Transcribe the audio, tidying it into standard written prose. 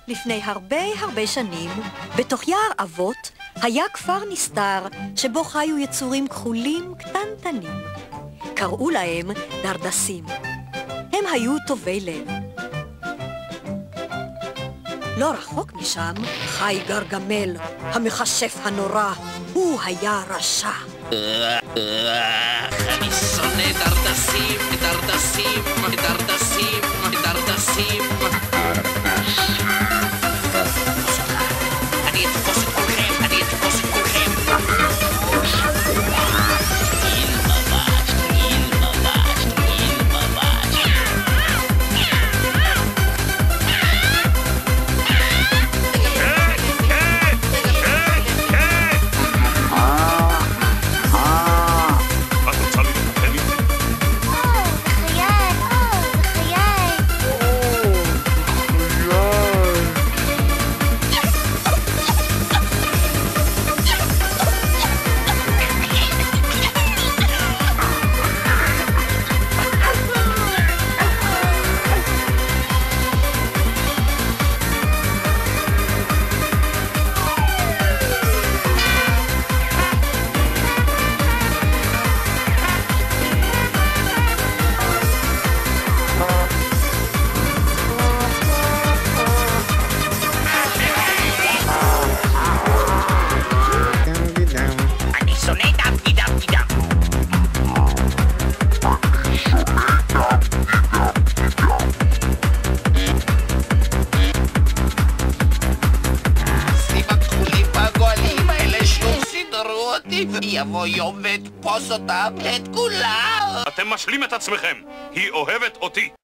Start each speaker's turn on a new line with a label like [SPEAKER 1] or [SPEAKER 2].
[SPEAKER 1] לפני הרבה שנים, בתוך יער אבות, היה כפר נסתר שבו חיו יצורים כחולים קטנטנים. קראו להם דרדסים. הם היו טובי לב. לא רחוק משם חי גרגמל, המכשף הנורא. הוא היה רשע.
[SPEAKER 2] אני שונא דרדסים, דרדסים, דרדסים, דרדסים. אני אתפוס את כולכם, אני אתפוס את כולכם. גיל ממש, גיל ממש, גיל ממש.
[SPEAKER 3] את רוצה להתחתן איתי?
[SPEAKER 2] יבוא יום ואתפוס אותם, את כולם.
[SPEAKER 3] אתם משלים את עצמכם. היא אוהבת אותי.